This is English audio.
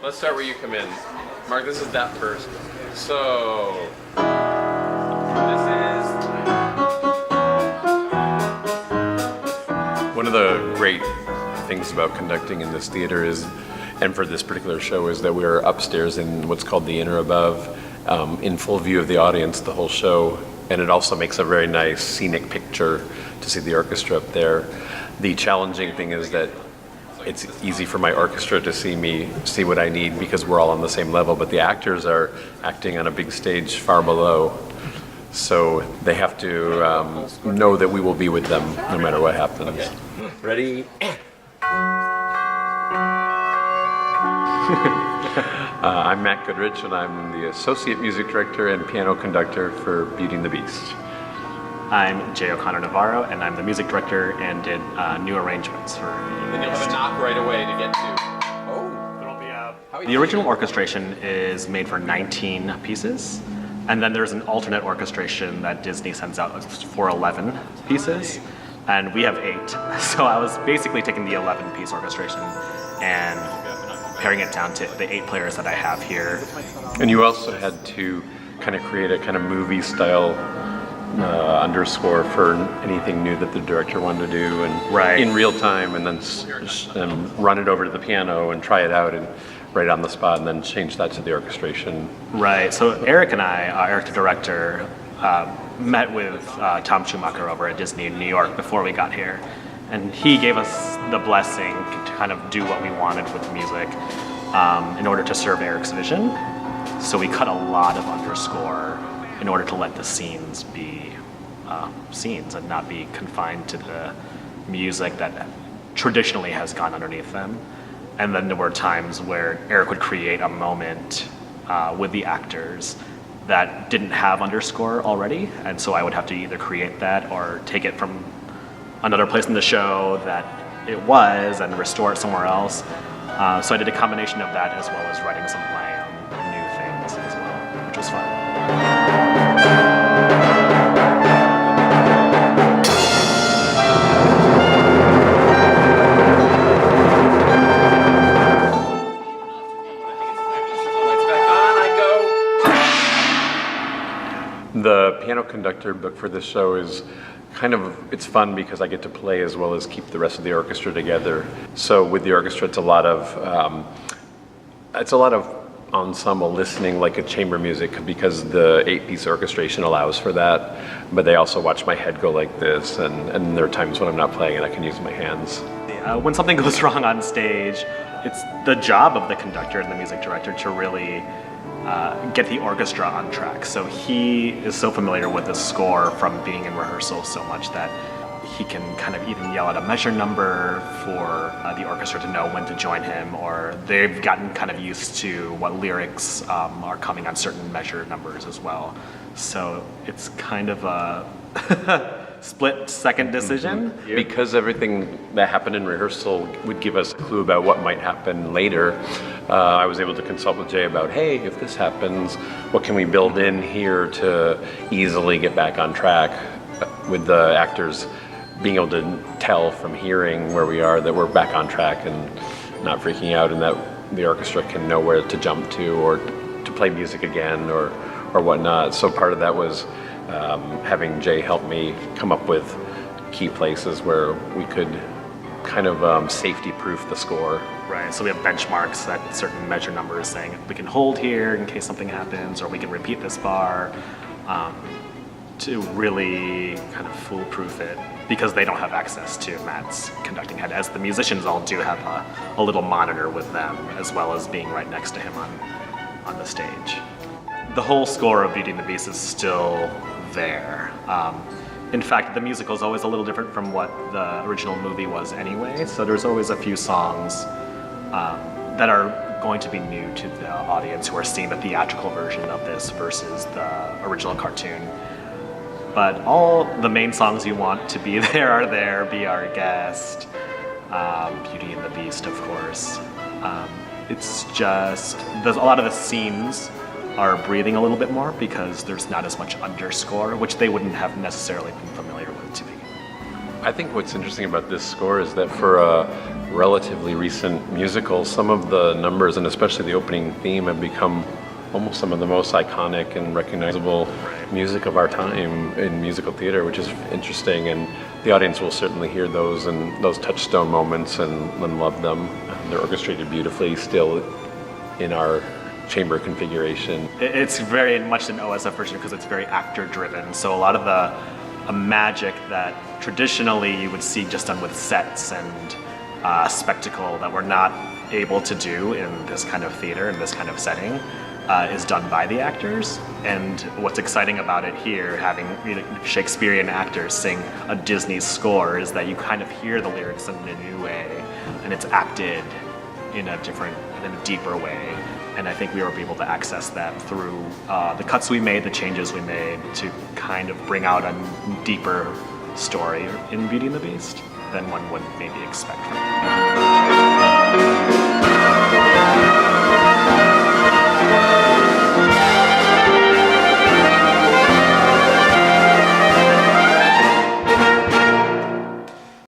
Let's start where you come in. Mark, this is that first. So, this is... One of the great things about conducting in this theater is, and for this particular show, is that we're upstairs in what's called the inner above, in full view of the audience the whole show. And it also makes a very nice scenic picture to see the orchestra up there. The challenging thing is that it's easy for my orchestra to see what I need because we're all on the same level, but the actors are acting on a big stage far below. So they have to know that we will be with them no matter what happens. Okay. Ready? I'm Matt Goodrich, and I'm the Associate Music Director and Piano Conductor for Beauty and the Beast. I'm Jay O'Connor Navarro, and I'm the Music Director and did new arrangements for Then you'll have a knock right away to get to. Oh! The original orchestration is made for 19 pieces, and then there's an alternate orchestration that Disney sends out for 11 pieces, and we have 8. So I was basically taking the 11-piece orchestration and paring it down to the 8 players that I have here. And you also had to kind of create a kind of movie style underscore for anything new that the director wanted to do, and in real time, and then run it over to the piano and try it out and right on the spot, and then change that to the orchestration. Right. So Eric and I, Eric the director, met with Tom Schumacher over at Disney in New York before we got here. And he gave us the blessing to kind of do what we wanted with music in order to serve Eric's vision. So we cut a lot of underscore in order to let the scenes be scenes and not be confined to the music that traditionally has gone underneath them. And then there were times where Eric would create a moment with the actors that didn't have underscore already. And so I would have to either create that or take it from another place in the show that it was and restore it somewhere else. So I did a combination of that as well as writing some of my new things as well, which was fun. The piano conductor book for this show is it's fun because I get to play as well as keep the rest of the orchestra together. So with the orchestra, it's a lot of ensemble listening, like a chamber music, because the 8-piece orchestration allows for that. But they also watch my head go like this, and there are times when I'm not playing and I can use my hands. When something goes wrong on stage, it's the job of the conductor and the music director to really get the orchestra on track. So he is so familiar with the score from being in rehearsal so much that he can kind of even yell out a measure number for the orchestra to know when to join him, or they've gotten kind of used to what lyrics are coming on certain measure numbers as well. So it's kind of a split-second decision. Because everything that happened in rehearsal would give us a clue about what might happen later, I was able to consult with Jay about, hey, if this happens, what can we build in here to easily get back on track, with the actors being able to tell from hearing where we are that we're back on track and not freaking out, and that the orchestra can know where to jump to or to play music again or whatnot. So part of that was having Jay help me come up with key places where we could kind of safety-proof the score. Right, so we have benchmarks at certain measure numbers saying we can hold here in case something happens, or we can repeat this bar to really kind of foolproof it, because they don't have access to Matt's conducting head, as the musicians all do have a little monitor with them, as well as being right next to him on the stage. The whole score of Beauty and the Beast is still there. In fact, the musical is always a little different from what the original movie was anyway, so there's always a few songs that are going to be new to the audience who are seeing the theatrical version of this versus the original cartoon. But all the main songs you want to be there are there. Be Our Guest, Beauty and the Beast, of course. It's just, a lot of the scenes are breathing a little bit more because there's not as much underscore, which they wouldn't have necessarily been familiar with to begin. I think what's interesting about this score is that for a relatively recent musical, some of the numbers, and especially the opening theme, have become almost some of the most iconic and recognizable music of our time in musical theater, which is interesting. And the audience will certainly hear those and those touchstone moments and love them. They're orchestrated beautifully still in our chamber configuration. It's very much an OSF version because it's very actor driven. So a lot of the magic that traditionally you would see just done with sets and spectacle that we're not able to do in this kind of theater, in this kind of setting, is done by the actors. And what's exciting about it here, having Shakespearean actors sing a Disney score, is that you kind of hear the lyrics in a new way, and it's acted in a deeper way. And I think we were able to access that through the cuts we made, the changes we made, to kind of bring out a deeper story in Beauty and the Beast than one would maybe expect from it.